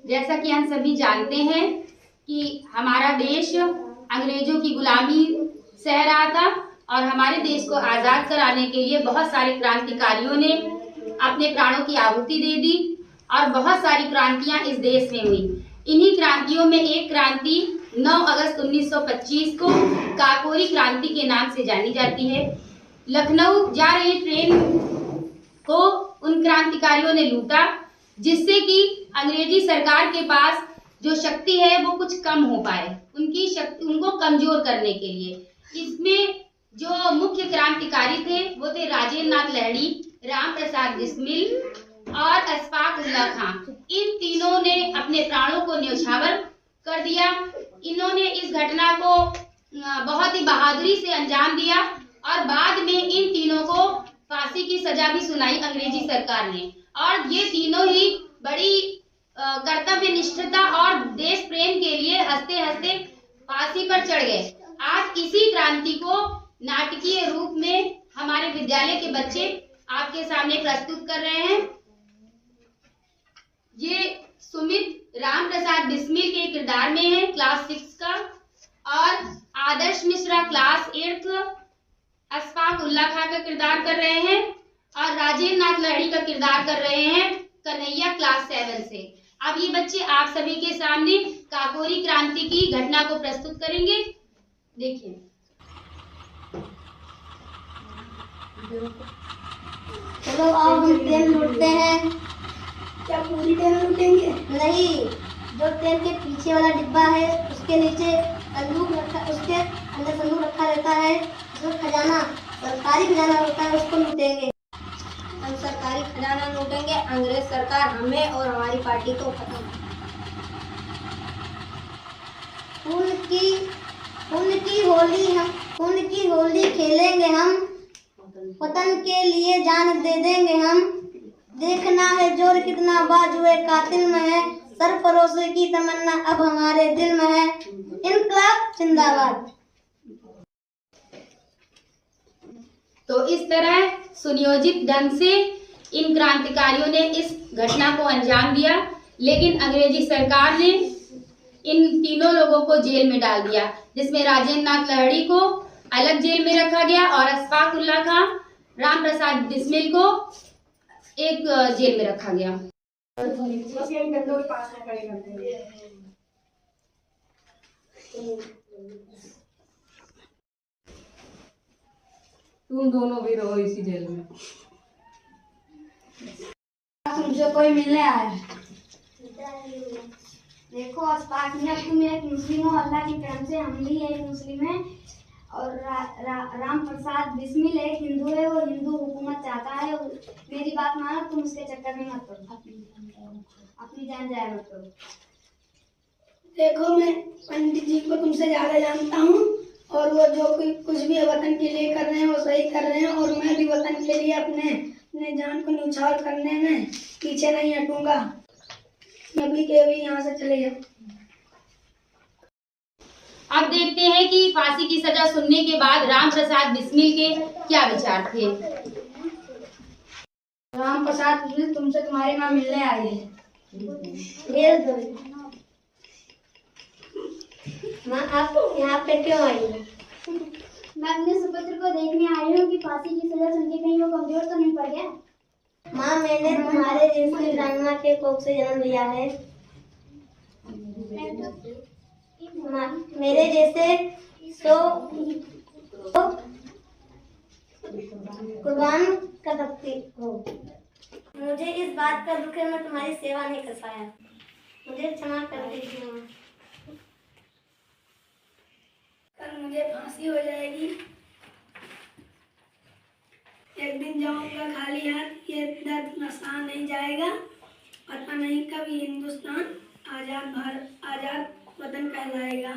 जैसा कि हम सभी जानते हैं कि हमारा देश अंग्रेजों की गुलामी सह रहा था और हमारे देश को आज़ाद कराने के लिए बहुत सारे क्रांतिकारियों ने अपने प्राणों की आहुति दे दी और बहुत सारी क्रांतियां इस देश में हुई। इन्हीं क्रांतियों में एक क्रांति 9 अगस्त 1925 को काकोरी क्रांति के नाम से जानी जाती है। लखनऊ जा रही ट्रेन को उन क्रांतिकारियों ने लूटा, जिससे कि अंग्रेजी सरकार के पास जो शक्ति है वो कुछ कम हो पाए, उनकी शक्ति उनको कमजोर करने के लिए। इसमें जो मुख्य क्रांतिकारी थे वो थे राजेंद्र नाथ लाहिड़ी, राम प्रसाद बिस्मिल और अशफाक उल्लाह खां। इन तीनों ने अपने प्राणों को न्यौछावर कर दिया। इन्होंने इस घटना को बहुत ही बहादुरी से अंजाम दिया और बाद में इन तीनों को फांसी की सजा भी सुनाई अंग्रेजी सरकार ने। और ये तीनों ही बड़ी कर्तव्य निष्ठता और देश प्रेम के लिए हंसते हंसते फांसी पर चढ़ गए। आज इसी क्रांति को नाटकीय रूप में हमारे विद्यालय के बच्चे आपके सामने प्रस्तुत कर रहे हैं। ये सुमित राम प्रसाद बिस्मिल के किरदार में है, क्लास 6 का, और आदर्श मिश्रा क्लास 8, अशफाक उल्लाह खां का किरदार कर रहे हैं और राजेंद्र नाथ लाहिड़ी का किरदार कर रहे हैं कन्हैया क्लास 7 से। अब ये बच्चे आप सभी के सामने काकोरी क्रांति की घटना को प्रस्तुत करेंगे। देखिए। चलो अब हम ट्रेन लूटते हैं। क्या पूरी ट्रेन लूटेंगे? नहीं, जो ट्रेन के पीछे वाला डिब्बा है उसके नीचे संदूक रखा, उसके अंदर संदूक रखा रहता है, जो खजाना सरकारी खजाना होता है उसको लूटेंगे। हम सरकारी खजाना लूटेंगे, अंग्रेज सरकार हमें और हमारी पार्टी को खत्म। खून की होली खेलेंगे हम, वतन के लिए जान दे देंगे हम। देखना है जोर कितना बाजुए कातिल में है, सरफरोशी की तमन्ना अब हमारे दिल में है। इनकलाब जिंदाबाद। तो इस तरह सुनियोजित ढंग से इन क्रांतिकारियों ने इस घटना को अंजाम दिया, लेकिन अंग्रेजी सरकार ने इन तीनों लोगों को जेल में डाल दिया, जिसमें राजेंद्र नाथ लाहिड़ी को अलग जेल में रखा गया और अशफाक उल्लाह खां, राम प्रसाद बिस्मिल को एक जेल में रखा गया। तुम दोनों भी रहो इसी जेल में। तुमसे कोई मिलने आया है। देखो अशफाक मियां, तुम एक मुस्लिम हो, अल्लाह की करम से हम भी एक मुस्लिम हैं, और राम प्रसाद बिस्मिल एक हिंदू है, वो हिंदू हुकूमत चाहता है। मेरी बात मानो, तुम उसके चक्कर में मत पड़ो, अपनी जान जाए मत करो। देखो मैं पंडित जी को तुमसे ज्यादा जानता हूँ और वो जो कुछ भी वतन के लिए कर रहे हैं वो सही कर रहे हैं, और मैं भी वतन के लिए अपने जान को न्यौछावर करने में पीछे नहीं हटूंगा। अभी के अभी यहाँ से चले जाओ। अब देखते हैं कि फांसी की सजा सुनने के बाद राम प्रसाद बिस्मिल के क्या विचार थे। राम प्रसाद बिस्मिल, तुमसे तुम्हारी माँ मिलने आई है। माँ आप यहाँ पे क्यों आई हो? मैं अपने सुपुत्र को देखने आई हूँ कि फांसी की सजा सुन के कहीं वो कमजोर तो नहीं पड़ गया। माँ मैंने तुम्हारे जैसे ब्राह्मणा के कोख से जन्म लिया है। मेरे जैसे तो कुर्बान कर सकती हो। मुझे इस बात का दुख है, मैं तुम्हारी सेवा नहीं कर पाया, मुझे क्षमा कर दीजिए माँ। कल मुझे फांसी हो जाएगी, एक दिन जाऊंगा खाली हाथ, ये दर्द नशा नहीं जाएगा। पता नहीं कब हिंदुस्तान आजाद वतन कहलाएगा।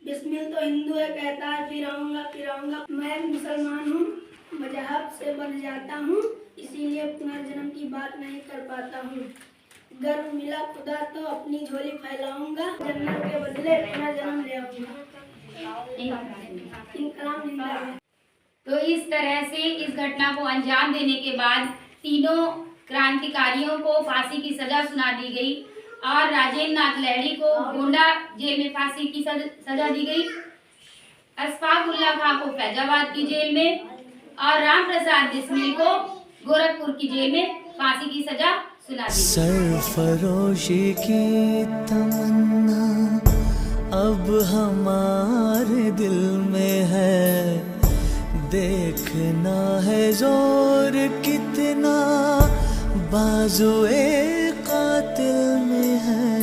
बिस्मिल तो हिंदू है, कहता है फिर आऊंगा। मैं मुसलमान हूँ, मजहब से बन जाता हूँ, इसीलिए पुनर्जन्म की बात नहीं कर पाता हूँ। गर्व मिला खुदा तो अपनी झोली फैलाऊंगा, जन्नत के बदले पुनर्जन्म ले आऊंगा। इनकलाब जिंदाबाद। तो इस तरह से इस घटना को अंजाम देने के बाद तीनों क्रांतिकारियों को फांसी की सजा सुना दी गई और राजेंद्र नाथ लाहिड़ी को गोंडा जेल में फांसी की सजा दी गई। अशफाक उल्लाह खां को फैजाबाद की जेल में और राम प्रसाद बिस्मिल को गोरखपुर की जेल में फांसी की सजा सुना दी। सरफरोशी की तमन्ना अब हमारे दिल में है, देखना है जोर कितना बाजुए कातिल में है।